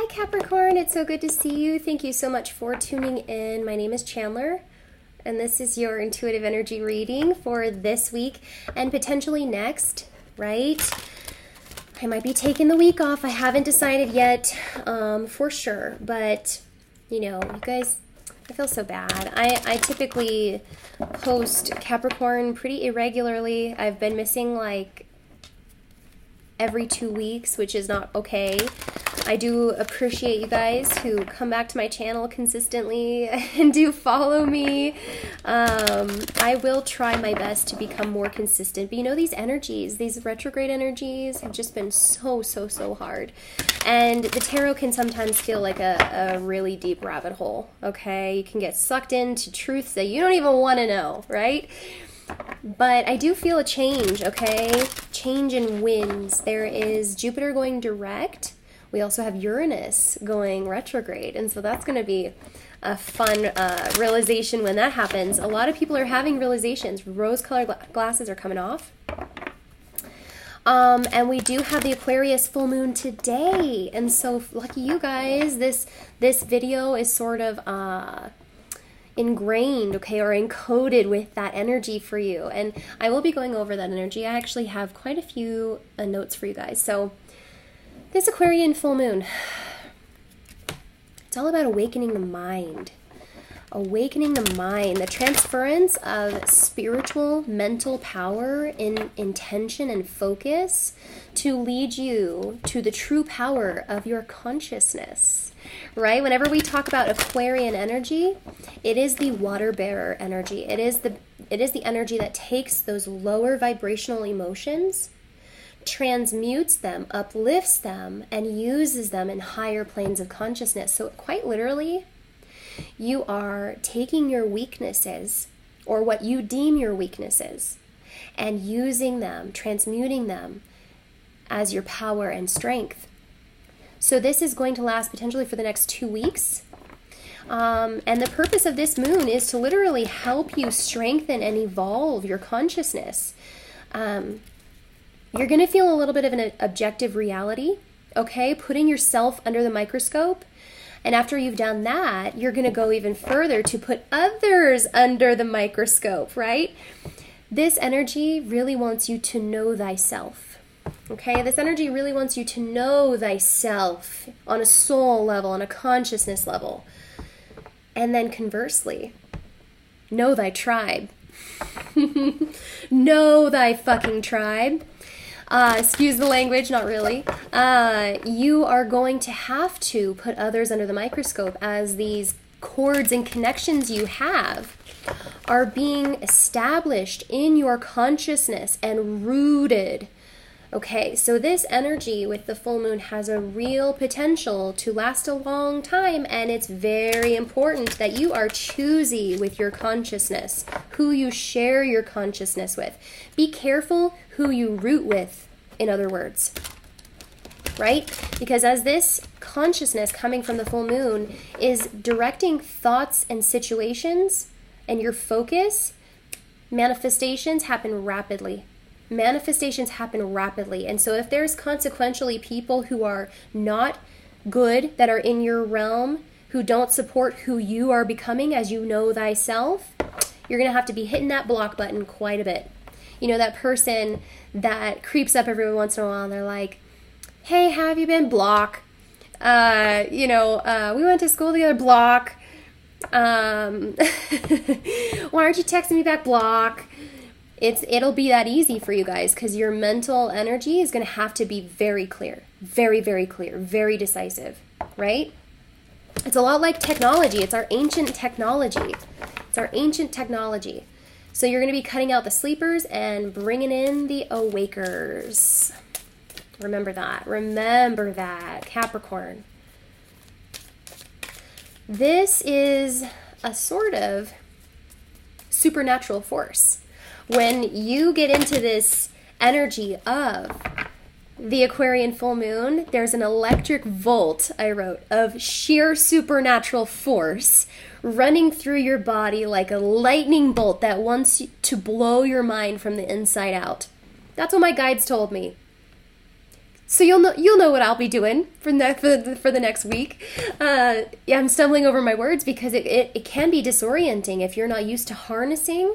Capricorn, it's so good to see you. Thank you so much for tuning in. My name is Chandler, and this is your intuitive energy reading for this week and potentially next, right? I might be taking the week off. I haven't decided yet for sure, but you know, you guys, I feel so bad. I typically post Capricorn pretty irregularly. I've been missing like every 2 weeks, which is not okay. I do appreciate you guys who come back to my channel consistently and do follow me. I will try my best to become more consistent. But you know, these energies, these retrograde energies have just been so hard. And the tarot can sometimes feel like a really deep rabbit hole, okay? You can get sucked into truths that you don't even want to know, right? But I do feel a change, okay? Change in winds. There is Jupiter going direct. We also have Uranus going retrograde, and so that's going to be a fun realization when that happens. A lot of people are having realizations. Rose-colored glasses are coming off. And we do have the Aquarius full moon today, and so lucky you guys. This video is sort of ingrained, okay, or encoded with that energy for you, and I will be going over that energy. I actually have quite a few notes for you guys. So this Aquarian full moon, it's all about awakening the mind. Awakening the mind, the transference of spiritual, mental power in intention and focus to lead you to the true power of your consciousness, right? Whenever we talk about Aquarian energy, it is the water bearer energy. It is the energy that takes those lower vibrational emotions, transmutes them, uplifts them, and uses them in higher planes of consciousness. So quite literally, you are taking your weaknesses, or what you deem your weaknesses, and using them, transmuting them as your power and strength. So this is going to last potentially for the next 2 weeks. And the purpose of this moon is to literally help you strengthen and evolve your consciousness. You're going to feel a little bit of an objective reality, okay? Putting yourself under the microscope. And after you've done that, you're going to go even further to put others under the microscope, right? This energy really wants you to know thyself, okay? This energy really wants you to know thyself on a soul level, on a consciousness level. And then conversely, know thy tribe. Know thy fucking tribe. Excuse the language, not really. You are going to have to put others under the microscope as these cords and connections you have are being established in your consciousness and rooted. Okay, so this energy with the full moon has a real potential to last a long time, and it's very important that you are choosy with your consciousness, who you share your consciousness with. Be careful who you root with, in other words, right? Because as this consciousness coming from the full moon is directing thoughts and situations and your focus, manifestations happen rapidly. Manifestations happen rapidly. And so if there's consequentially people who are not good that are in your realm, who don't support who you are becoming as you know thyself, you're going to have to be hitting that block button quite a bit. You know, that person that creeps up every once in a while and they're like, hey, how have you been? Block. We went to school together. Block. Why aren't you texting me back? Block. It'll be that easy for you guys because your mental energy is going to have to be very clear, very, very clear, very decisive, right? It's a lot like technology. It's our ancient technology. It's our ancient technology. So you're going to be cutting out the sleepers and bringing in the awakers. Remember that. Remember that, Capricorn. This is a sort of supernatural force. When you get into this energy of the Aquarian full moon, there's an electric volt, I wrote, of sheer supernatural force running through your body like a lightning bolt that wants to blow your mind from the inside out. That's what my guides told me. So you'll know what I'll be doing for the next week. Yeah, I'm stumbling over my words because it can be disorienting if you're not used to harnessing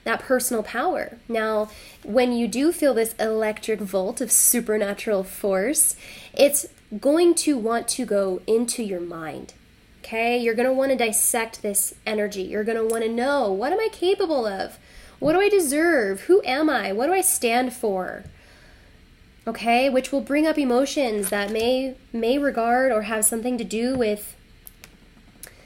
that personal power. Now, when you do feel this electric volt of supernatural force, it's going to want to go into your mind. Okay? You're going to want to dissect this energy. You're going to want to know, what am I capable of? What do I deserve? Who am I? What do I stand for? Okay, which will bring up emotions that may regard or have something to do with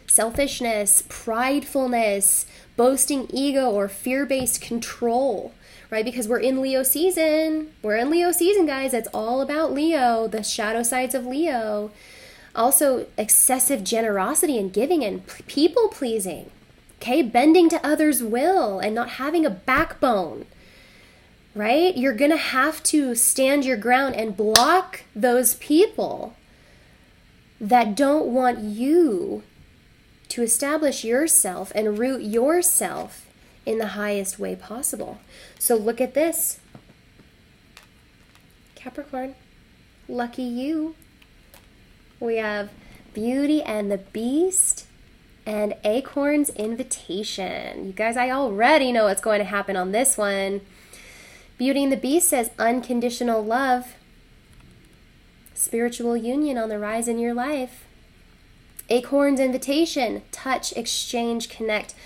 selfishness, pridefulness, boasting ego, or fear-based control, right? Because we're in Leo season. We're in Leo season, guys. It's all about Leo, the shadow sides of Leo. Also, excessive generosity and giving and people-pleasing, okay? Bending to others' will and not having a backbone. Right? You're going to have to stand your ground and block those people that don't want you to establish yourself and root yourself in the highest way possible. So look at this. Capricorn, lucky you. We have Beauty and the Beast and Acorn's Invitation. You guys, I already know what's going to happen on this one. Beauty and the Beast says unconditional love, spiritual union on the rise in your life. Acorn's Invitation, touch, exchange, connect.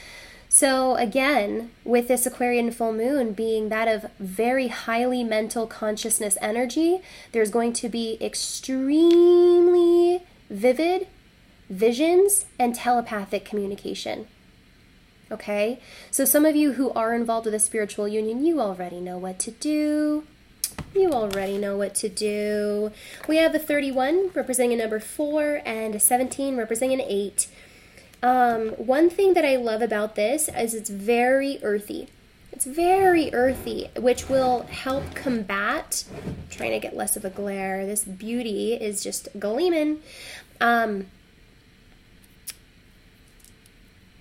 So again, with this Aquarian full moon being that of very highly mental consciousness energy, there's going to be extremely vivid visions and telepathic communication. Okay, so some of you who are involved with a spiritual union, you already know what to do. You already know what to do. We have a 31 representing a number 4 and a 17 representing an 8. One thing that I love about this is it's very earthy. It's very earthy, which will help combat, I'm trying to get less of a glare. This beauty is just gleaming.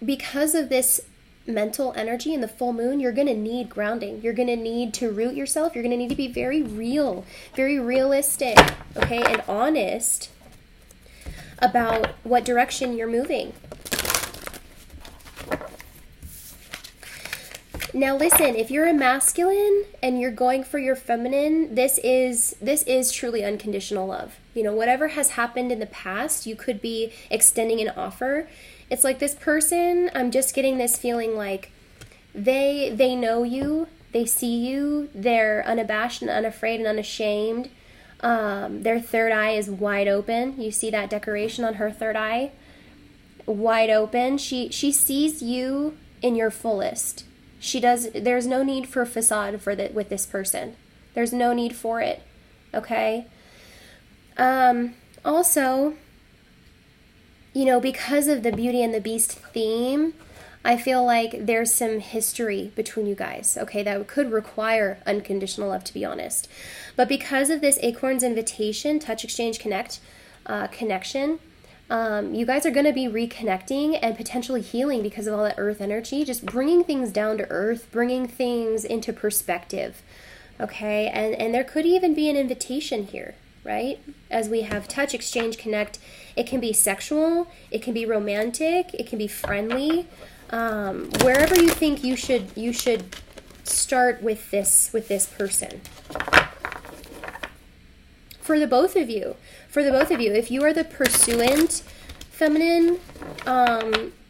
Because of this mental energy in the full moon, you're going to need grounding. You're going to need to root yourself. You're going to need to be very real, very realistic, okay, and honest about what direction you're moving. Now listen, if you're a masculine and you're going for your feminine, this is truly unconditional love. You know, whatever has happened in the past, you could be extending an offer. It's like this person, I'm just getting this feeling like they know you, they see you, they're unabashed and unafraid and unashamed. Their third eye is wide open. You see that decoration on her third eye? Wide open. She sees you in your fullest. There's no need for a facade with this person. There's no need for it. Okay? Also, you know, because of the Beauty and the Beast theme, I feel like there's some history between you guys, okay, that could require unconditional love, to be honest. But because of this Acorn's Invitation, touch, exchange, connect, connection, you guys are going to be reconnecting and potentially healing because of all that earth energy, just bringing things down to earth, bringing things into perspective, okay? And there could even be an invitation here, right? As we have touch, exchange, connect, it can be sexual, it can be romantic, it can be friendly. Wherever you think you should start with this person. For the both of you, if you are the pursuant feminine,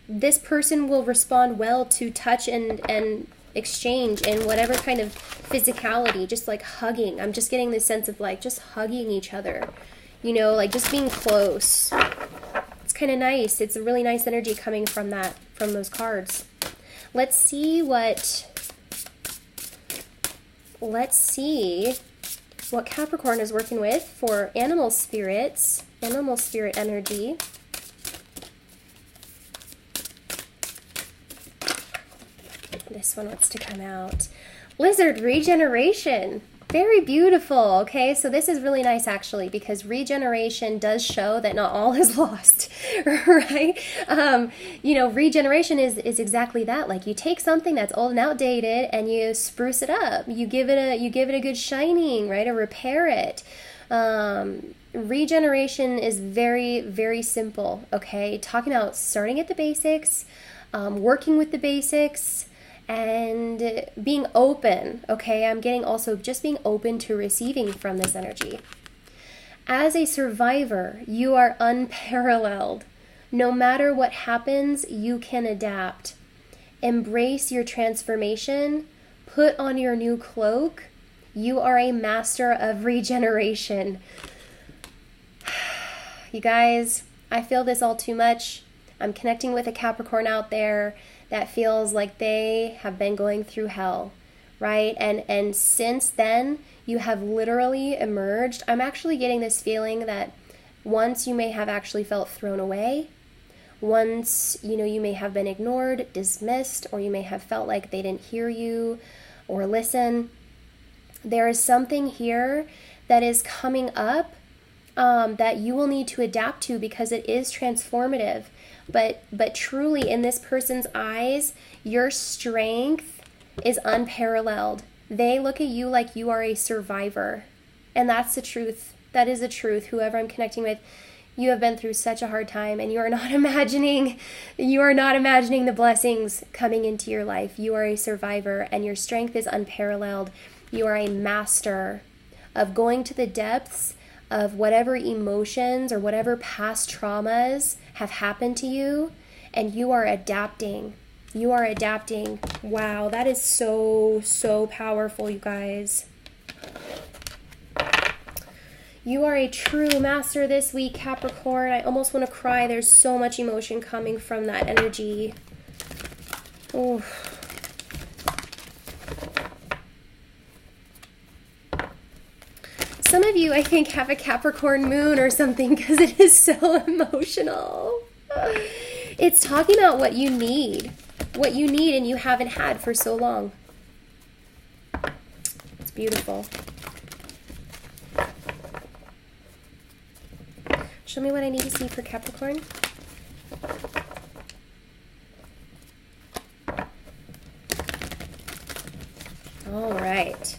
this person will respond well to touch and exchange and whatever kind of physicality, just like hugging. I'm just getting this sense of like just hugging each other, you know, like just being close. It's kind of nice. It's a really nice energy coming from those cards. Let's see what Capricorn is working with for animal spirits, animal spirit energy. This one wants to come out. Lizard regeneration. Very beautiful. Okay, so this is really nice actually, because regeneration does show that not all is lost, right? You know, regeneration is exactly that. Like you take something that's old and outdated and you spruce it up. You give it a good shining, right? Or repair it. Regeneration is very, very simple, okay? Talking about starting at the basics, working with the basics, and being open, okay? I'm getting also just being open to receiving from this energy. As a survivor, you are unparalleled. No matter what happens, you can adapt. Embrace your transformation. Put on your new cloak. You are a master of regeneration. You guys, I feel this all too much. I'm connecting with a Capricorn out there that feels like they have been going through hell, right? And since then, you have literally emerged. I'm actually getting this feeling that once you may have actually felt thrown away, once, you may have been ignored, dismissed, or you may have felt like they didn't hear you or listen. There is something here that is coming up that you will need to adapt to because it is transformative. But truly, in this person's eyes, your strength is unparalleled. They look at you like you are a survivor. And that's the truth. That is the truth. Whoever I'm connecting with, you have been through such a hard time, and you are not imagining the blessings coming into your life. You are a survivor, and your strength is unparalleled. You are a master of going to the depths of whatever emotions or whatever past traumas have happened to you, and you are adapting. You are adapting. Wow, that is so, so powerful, you guys. You are a true master this week, Capricorn. I almost want to cry. There's so much emotion coming from that energy. Oh. Some of you, I think, have a Capricorn moon or something because it is so emotional. It's talking about what you need and you haven't had for so long. It's beautiful. Show me what I need to see for Capricorn. All right.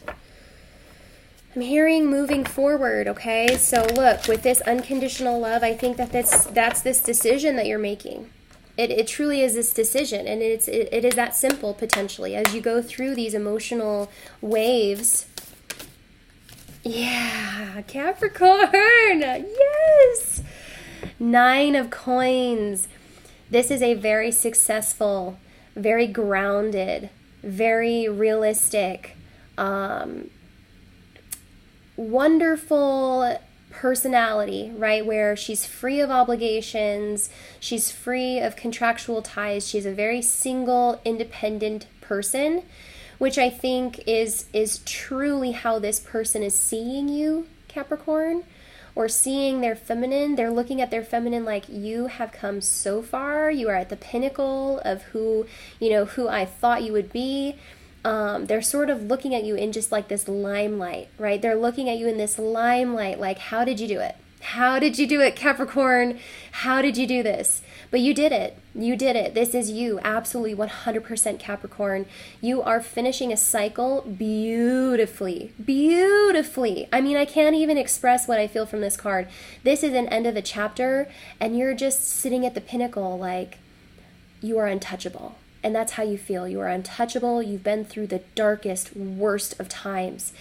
I'm hearing moving forward, okay? So look, with this unconditional love, I think that's this decision that you're making. It truly is this decision, and it is that simple, potentially, as you go through these emotional waves. Yeah, Capricorn! Yes! 9 of Coins. This is a very successful, very grounded, very realistic, wonderful personality, right? Where she's free of obligations, she's free of contractual ties, she's a very single, independent person, which I think is truly how this person is seeing you, Capricorn, or seeing their feminine. They're looking at their feminine like, you have come so far, you are at the pinnacle of who I thought you would be. They're sort of looking at you in just like this limelight, right? They're looking at you in this limelight like, how did you do it? How did you do it, Capricorn? How did you do this? But you did it. You did it. This is you. Absolutely 100% Capricorn. You are finishing a cycle beautifully. Beautifully. I mean, I can't even express what I feel from this card. This is an end of a chapter, and you're just sitting at the pinnacle like you are untouchable. And that's how you feel. You are untouchable. You've been through the darkest, worst of times.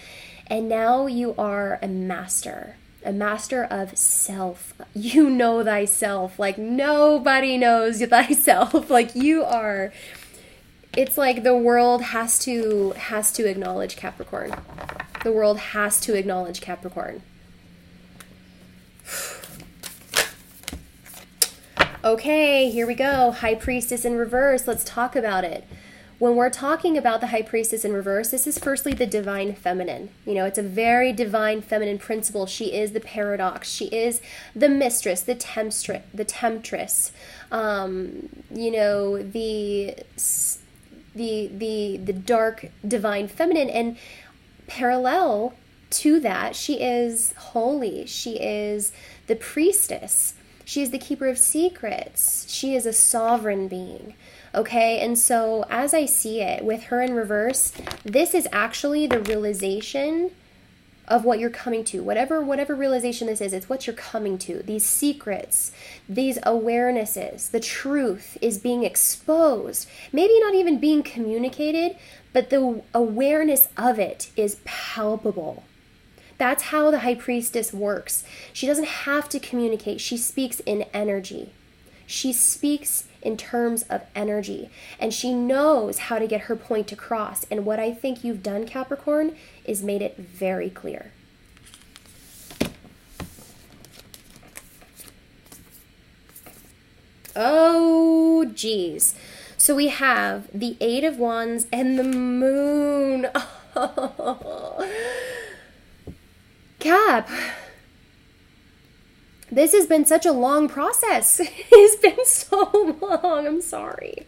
And now you are a master of self. You know thyself. Like nobody knows thyself. Like you are. It's like the world has to acknowledge Capricorn. The world has to acknowledge Capricorn. Okay, here we go. High Priestess in reverse. Let's talk about it. When we're talking about the High Priestess in reverse, this is firstly the divine feminine. You know, it's a very divine feminine principle. She is the paradox. She is the mistress, the temptress. The dark divine feminine. And parallel to that, she is holy. She is the priestess. She is the keeper of secrets. She is a sovereign being. Okay, and so as I see it, with her in reverse, this is actually the realization of what you're coming to. Whatever realization this is, it's what you're coming to. These secrets, these awarenesses, the truth is being exposed. Maybe not even being communicated, but the awareness of it is palpable. That's how the high priestess works. She doesn't have to communicate. She speaks in energy. She speaks in terms of energy, and she knows how to get her point across. And what I think you've done, Capricorn, is made it very clear. Oh, geez. So we have the Eight of Wands and the Moon. Cap, this has been such a long process. It's been so long. I'm sorry.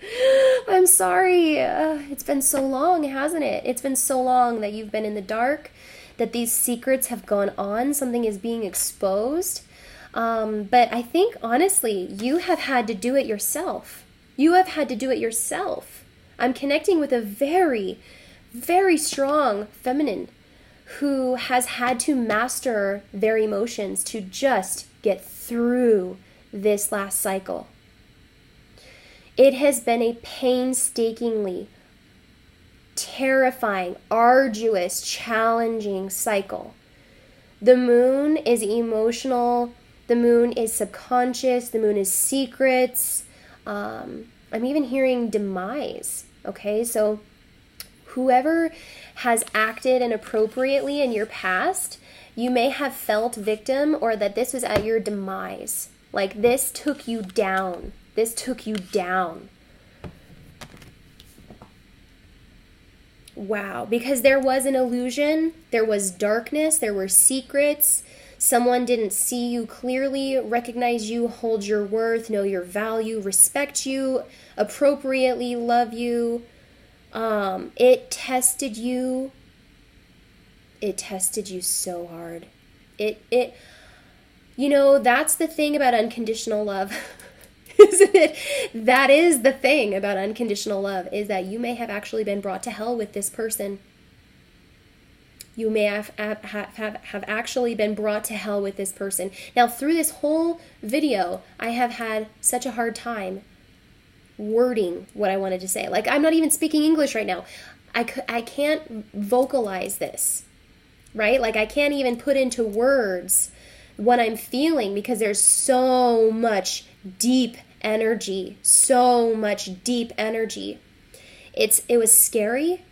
It's been so long, hasn't it? It's been so long that you've been in the dark, that these secrets have gone on. Something is being exposed. But I think, honestly, you have had to do it yourself. I'm connecting with a very, very strong feminine who has had to master their emotions to just get through this last cycle. It has been a painstakingly terrifying, arduous, challenging cycle. The moon is emotional. The moon is subconscious. The moon is secrets. I'm even hearing demise. Okay, so whoever has acted inappropriately in your past, you may have felt victim, or that this was at your demise. Like, this took you down. Wow, because there was an illusion, there was darkness, there were secrets. Someone didn't see you clearly, recognize you, hold your worth, know your value, respect you appropriately, love you. It tested you. It tested you so hard. You know, that's the thing about unconditional love, isn't it? That is the thing about unconditional love, is that you may have actually been brought to hell with this person. You may have actually been brought to hell with this person. Now, through this whole video, I have had such a hard time wording what I wanted to say. Like, I'm not even speaking English right now. I can't vocalize this, right? Like, I can't even put into words what I'm feeling, because there's so much deep energy. It was scary.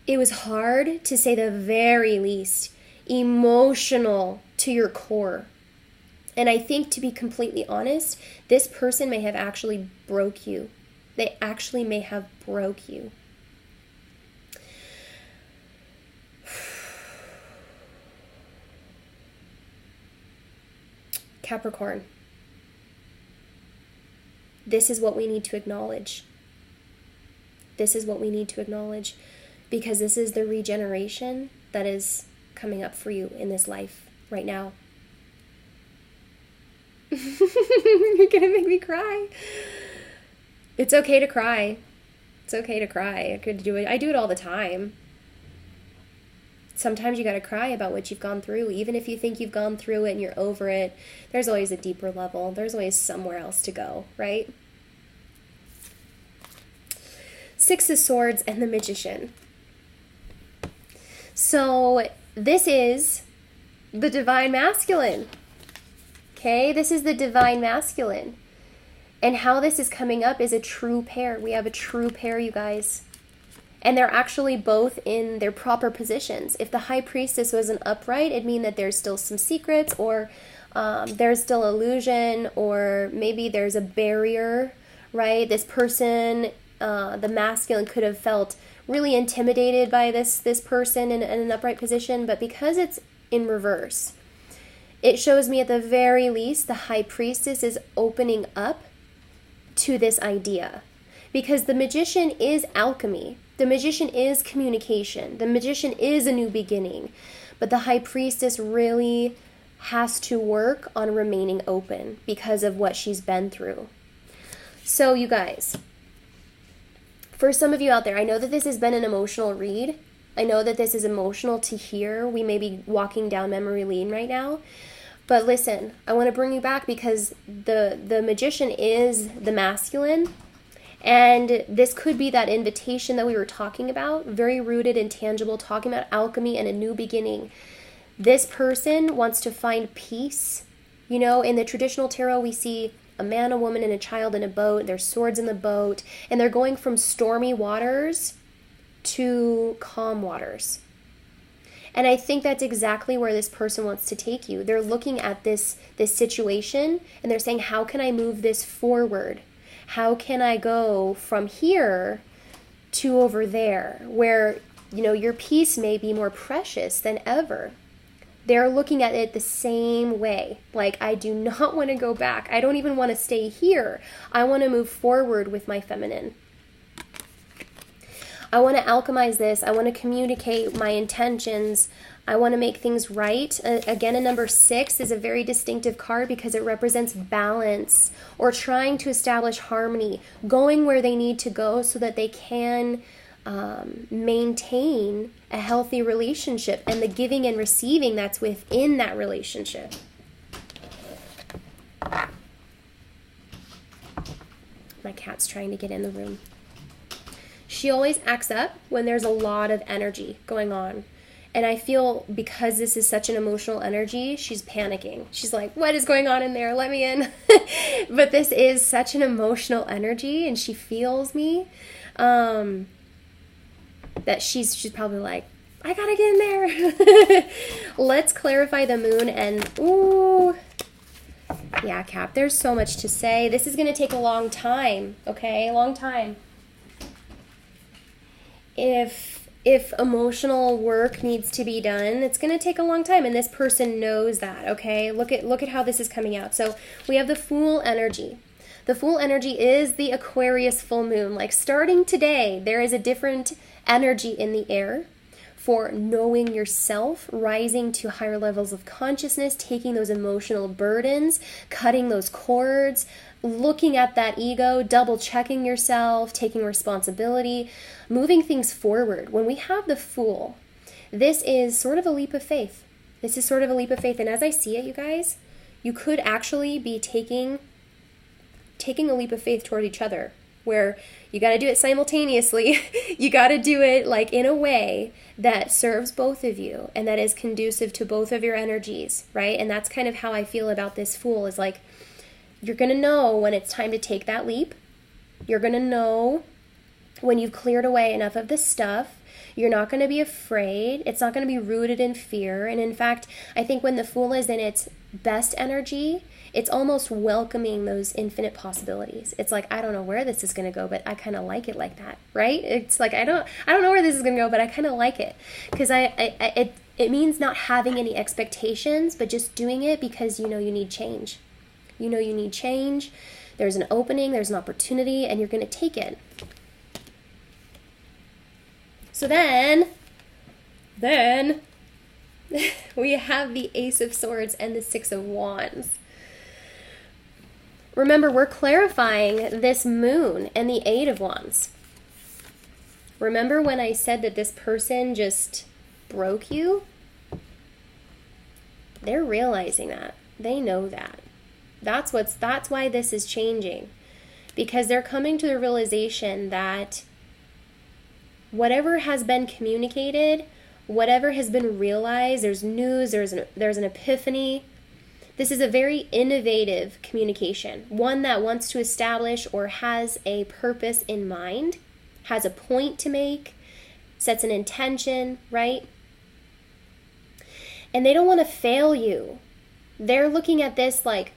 It was hard, to say the very least, emotional to your core. And I think, to be completely honest, this person may have actually broke you. They actually may have broke you. Capricorn, this is what we need to acknowledge. Because this is the regeneration that is coming up for you in this life right now. You're gonna make me cry. It's okay to cry. I could do it. I do it all the time. Sometimes you gotta cry about what you've gone through. Even if you think you've gone through it and you're over it, there's always a deeper level. There's always somewhere else to go, right? Six of Swords and the Magician. So this is the Divine Masculine. Okay, this is the Divine Masculine. And how this is coming up is a true pair. We have a true pair, you guys. And they're actually both in their proper positions. If the High Priestess was an upright, it'd mean that there's still some secrets, or there's still illusion, or maybe there's a barrier, right? This person, the masculine, could have felt really intimidated by this person in an upright position, but because it's in reverse, it shows me at the very least the High Priestess is opening up to this idea, because the Magician is alchemy. The Magician is communication. The Magician is a new beginning, but the High Priestess really has to work on remaining open because of what she's been through. So you guys, for some of you out there, I know that this has been an emotional read, I know that this is emotional to hear. We may be walking down memory lane right now. But listen, I want to bring you back because the magician is the masculine. And this could be that invitation that we were talking about, very rooted and tangible, talking about alchemy and a new beginning. This person wants to find peace. You know, in the traditional tarot, we see a man, a woman, and a child in a boat. There's swords in the boat. And they're going from stormy waters to calm waters. And I think that's exactly where this person wants to take you. They're looking at this situation and they're saying, how can I move this forward? How can I go from here to over there where, you know, your peace may be more precious than ever? They're looking at it the same way. Like, I do not want to go back. I don't even want to stay here. I want to move forward with my feminine. I want to alchemize this. I want to communicate my intentions. I want to make things right. Again, a number 6 is a very distinctive card because it represents balance or trying to establish harmony, going where they need to go so that they can maintain a healthy relationship and the giving and receiving that's within that relationship. My cat's trying to get in the room. She always acts up when there's a lot of energy going on. And I feel because this is such an emotional energy, she's panicking. She's like, what is going on in there? Let me in. But this is such an emotional energy and she feels me. That she's probably like, I gotta get in there. Let's clarify the moon and, ooh. Yeah, Cap, there's so much to say. This is gonna take a long time, okay? A long time. If emotional work needs to be done, it's going to take a long time, and this person knows that, okay? Look at how this is coming out. So we have the Fool energy. The Fool energy is the Aquarius full moon. Like, starting today, there is a different energy in the air for knowing yourself, rising to higher levels of consciousness, taking those emotional burdens, cutting those cords, looking at that ego, double checking yourself, taking responsibility, moving things forward. When we have the Fool, this is sort of a leap of faith. This is sort of a leap of faith. And as I see it, you guys, you could actually be taking a leap of faith toward each other, where you got to do it simultaneously. You got to do it like in a way that serves both of you and that is conducive to both of your energies, right? And that's kind of how I feel about this Fool, is like, you're going to know when it's time to take that leap. You're going to know when you've cleared away enough of the stuff. You're not going to be afraid. It's not going to be rooted in fear. And in fact, I think when the Fool is in its best energy, it's almost welcoming those infinite possibilities. It's like, I don't know where this is going to go, but I kind of like it like that, right? It's like, I don't know where this is going to go, but I kind of like it. Because it means not having any expectations, but just doing it because you know you need change. You know you need change. There's an opening, there's an opportunity, and you're going to take it. So then we have the Ace of Swords and the Six of Wands. Remember, we're clarifying this moon and the Eight of Wands. Remember when I said that this person just broke you? They're realizing that. They know that. That's why this is changing. Because they're coming to the realization that whatever has been communicated, whatever has been realized, there's news, there's an epiphany. This is a very innovative communication, one that wants to establish or has a purpose in mind, has a point to make, sets an intention, right? And they don't want to fail you. They're looking at this like,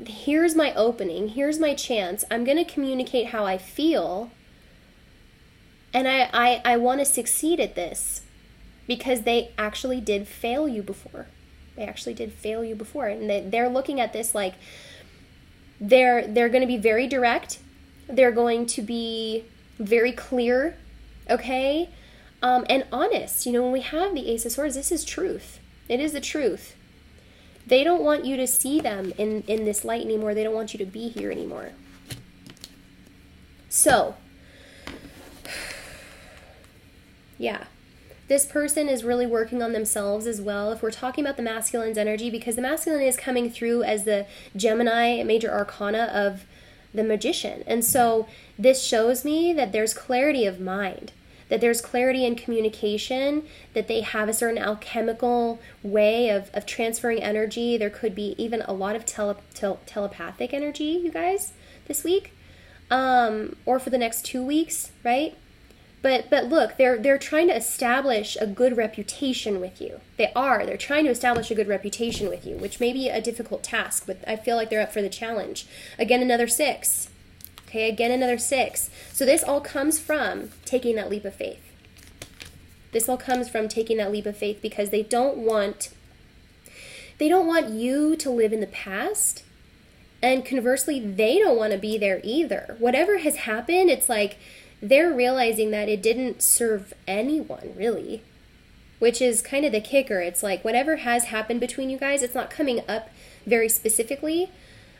here's my opening, here's my chance, I'm going to communicate how I feel, and I want to succeed at this, because they actually did fail you before. They actually did fail you before, and they're looking at this like, they're going to be very direct, they're going to be very clear, okay, and honest. You know, when we have the Ace of Swords, this is truth. It is the truth. They don't want you to see them in this light anymore. They don't want you to be here anymore. Yeah. This person is really working on themselves as well. If we're talking about the masculine's energy, because the masculine is coming through as the Gemini major arcana of the magician. And so this shows me that there's clarity of mind, that there's clarity in communication, that they have a certain alchemical way of transferring energy. There could be even a lot of telepathic energy, you guys, this week, or for the next 2 weeks, right? But look, they're trying to establish a good reputation with you. They're trying to establish a good reputation with you, which may be a difficult task, but I feel like they're up for the challenge. Again, another 6. Okay, again, another 6. So this all comes from taking that leap of faith. This all comes from taking that leap of faith because they don't want you to live in the past. And conversely, they don't want to be there either. Whatever has happened, it's like they're realizing that it didn't serve anyone, really, which is kind of the kicker. It's like whatever has happened between you guys, it's not coming up very specifically,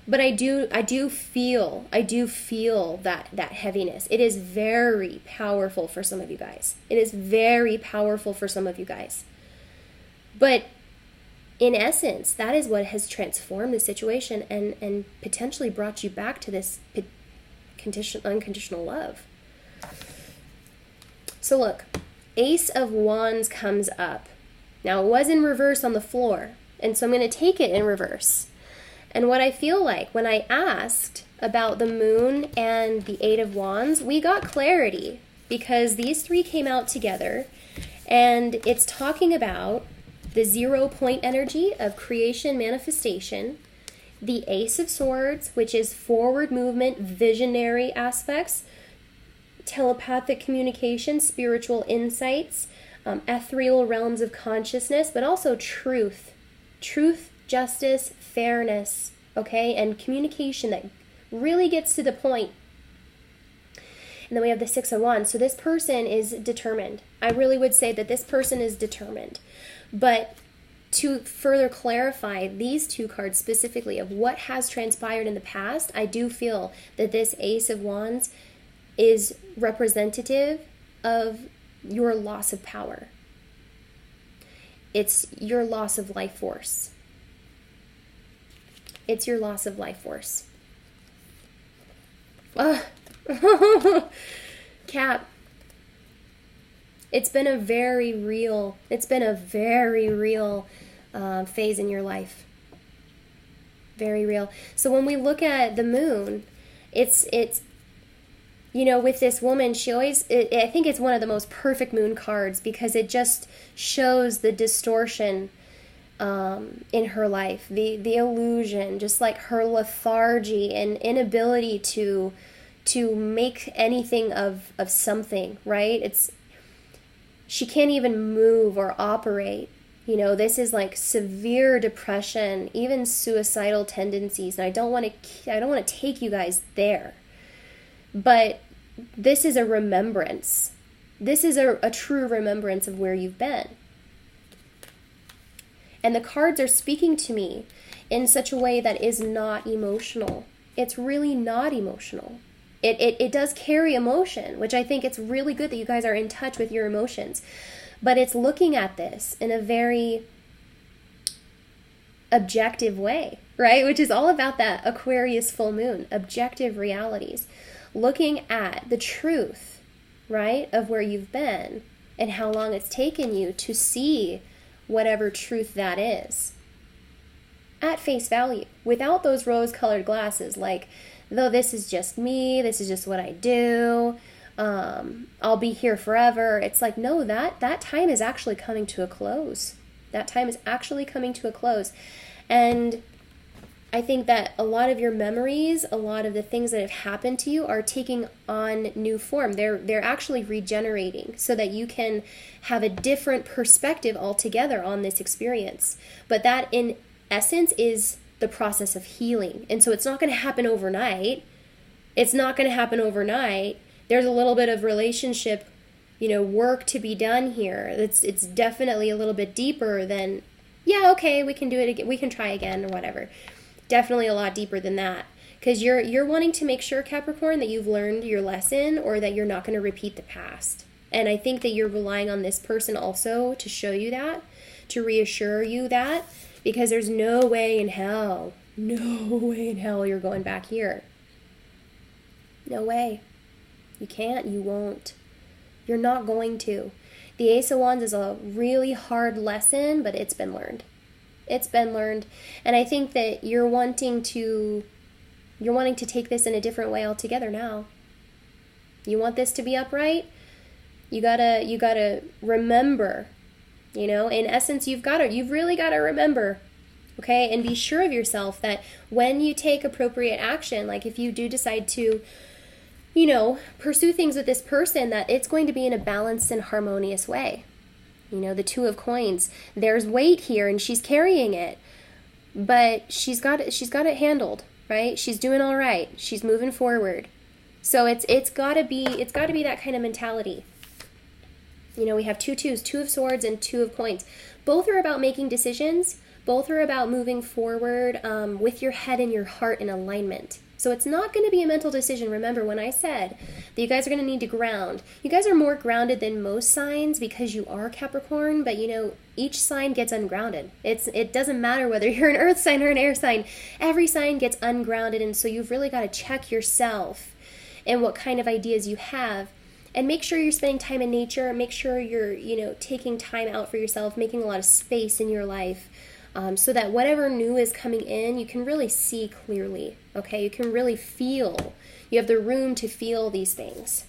but I do feel that heaviness. It is very powerful for some of you guys. It is very powerful for some of you guys. But in essence, that is what has transformed the situation and potentially brought you back to this unconditional love. So look, Ace of Wands comes up. Now, it was in reverse on the floor, and so I'm going to take it in reverse. And what I feel like when I asked about the moon and the Eight of Wands, we got clarity because these 3 came out together, and it's talking about the 0 point energy of creation manifestation, the Ace of Swords, which is forward movement, visionary aspects, telepathic communication, spiritual insights, ethereal realms of consciousness, but also truth, justice, fairness, okay, and communication that really gets to the point. And then we have the 6 of Wands. So this person is determined. I really would say that this person is determined. But to further clarify these 2 cards specifically of what has transpired in the past, I do feel that this Ace of Wands is representative of your loss of power. It's your loss of life force. It's your loss of life force. Cap, it's been a very real phase in your life. Very real. So when we look at the moon, it's you know, with this woman, she always, I think it's one of the most perfect moon cards because it just shows the distortion in her life, the illusion, just like her lethargy and inability to make anything of something, right? She can't even move or operate. You know, this is like severe depression, even suicidal tendencies, and I don't want to take you guys there. But this is a remembrance. This is a true remembrance of where you've been. And the cards are speaking to me in such a way that is not emotional. It's really not emotional. It does carry emotion, which I think it's really good that you guys are in touch with your emotions. But it's looking at this in a very objective way, right? Which is all about that Aquarius full moon, objective realities. Looking at the truth, right, of where you've been and how long it's taken you to see whatever truth that is at face value, without those rose-colored glasses, like, though this is just me, this is just what I do, I'll be here forever. It's like, no, that time is actually coming to a close. That time is actually coming to a close. And I think that a lot of your memories, a lot of the things that have happened to you are taking on new form. They're actually regenerating so that you can have a different perspective altogether on this experience. But that in essence is the process of healing. And so it's not going to happen overnight. It's not going to happen overnight. There's a little bit of relationship, work to be done here. It's definitely a little bit deeper than, yeah, okay, we can do it again. We can try again or whatever. Definitely a lot deeper than that, because you're wanting to make sure, Capricorn, that you've learned your lesson or that you're not going to repeat the past. And I think that you're relying on this person also to show you that, to reassure you that, because there's no way in hell you're going back here. No way. You can't, you won't. You're not going to. The Ace of Wands is a really hard lesson, but it's been learned. It's been learned. And I think that you're wanting to take this in a different way altogether now. You want this to be upright? You gotta remember, in essence, you've really gotta remember, okay? And be sure of yourself that when you take appropriate action, like if you do decide to, pursue things with this person, that it's going to be in a balanced and harmonious way. The Two of Coins, there's weight here and she's carrying it, but she's got it handled, right? She's doing all right. She's moving forward. So it's got to be that kind of mentality. We have two twos, Two of Swords and Two of Coins. Both are about making decisions. Both are about moving forward with your head and your heart in alignment. So it's not going to be a mental decision. Remember when I said that you guys are going to need to ground. You guys are more grounded than most signs because you are Capricorn, but each sign gets ungrounded. It doesn't matter whether you're an earth sign or an air sign. Every sign gets ungrounded, and so you've really got to check yourself and what kind of ideas you have. And make sure you're spending time in nature. Make sure you're, taking time out for yourself, making a lot of space in your life. So that whatever new is coming in, you can really see clearly, okay? You can really feel. You have the room to feel these things.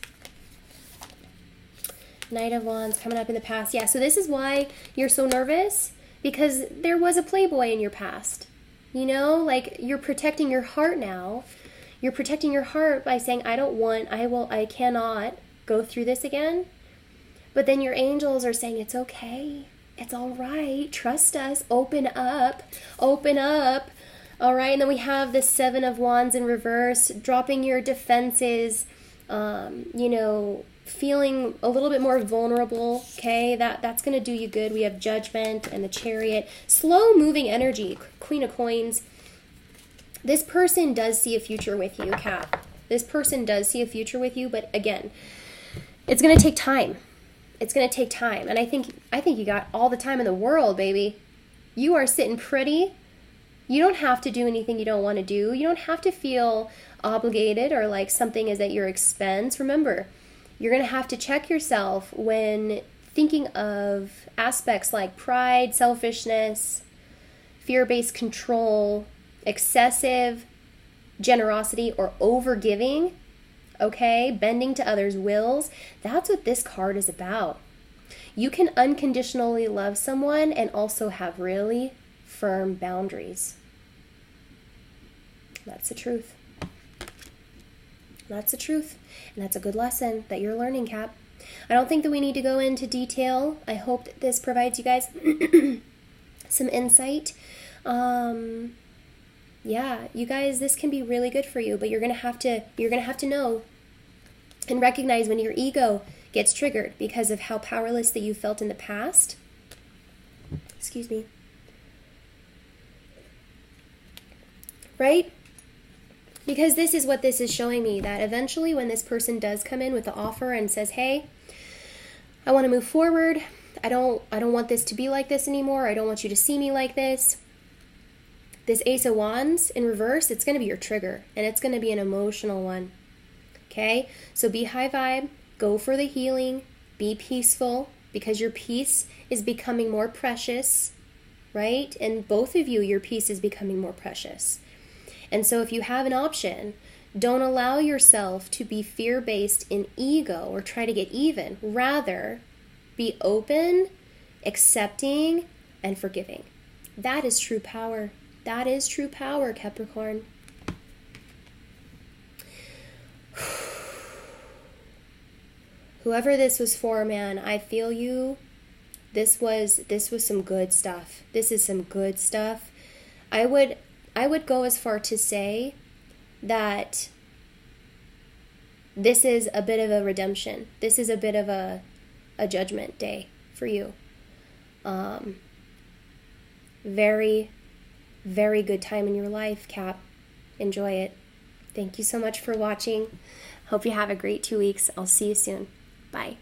Knight of Wands coming up in the past. Yeah, so this is why you're so nervous, because there was a playboy in your past. You're protecting your heart now. You're protecting your heart by saying, I cannot go through this again. But then your angels are saying, it's okay. It's all right. Trust us. Open up. Open up. All right. And then we have the Seven of Wands in reverse, dropping your defenses, feeling a little bit more vulnerable. Okay. That's going to do you good. We have Judgment and the Chariot. Slow moving energy. Queen of Coins. This person does see a future with you, Cap. This person does see a future with you. But again, it's going to take time. It's going to take time. And I think you got all the time in the world, baby. You are sitting pretty. You don't have to do anything you don't want to do. You don't have to feel obligated or like something is at your expense. Remember, you're going to have to check yourself when thinking of aspects like pride, selfishness, fear-based control, excessive generosity, or overgiving. Okay, bending to others' wills. That's what this card is about. You can unconditionally love someone and also have really firm boundaries. That's the truth. That's the truth. And that's a good lesson that you're learning, Cap. I don't think that we need to go into detail. I hope that this provides you guys some insight. Yeah, you guys, this can be really good for you, but you're gonna have to know and recognize when your ego gets triggered because of how powerless that you felt in the past. Excuse me. Right? Because this is what this is showing me, that eventually when this person does come in with the offer and says, hey, I want to move forward. I don't want this to be like this anymore. I don't want you to see me like this. This Ace of Wands in reverse, it's going to be your trigger, and it's going to be an emotional one. Okay? So be high vibe, go for the healing, be peaceful, because your peace is becoming more precious, right? And both of you, your peace is becoming more precious. And so if you have an option, don't allow yourself to be fear-based in ego or try to get even. Rather, be open, accepting, and forgiving. That is true power. That is true power, Capricorn. Whoever this was for, man, I feel you. This was some good stuff. This is some good stuff. I would go as far to say that this is a bit of a redemption. This is a bit of a judgment day for you. Very, very good time in your life, Cap. Enjoy it. Thank you so much for watching. Hope you have a great 2 weeks. I'll see you soon. Bye.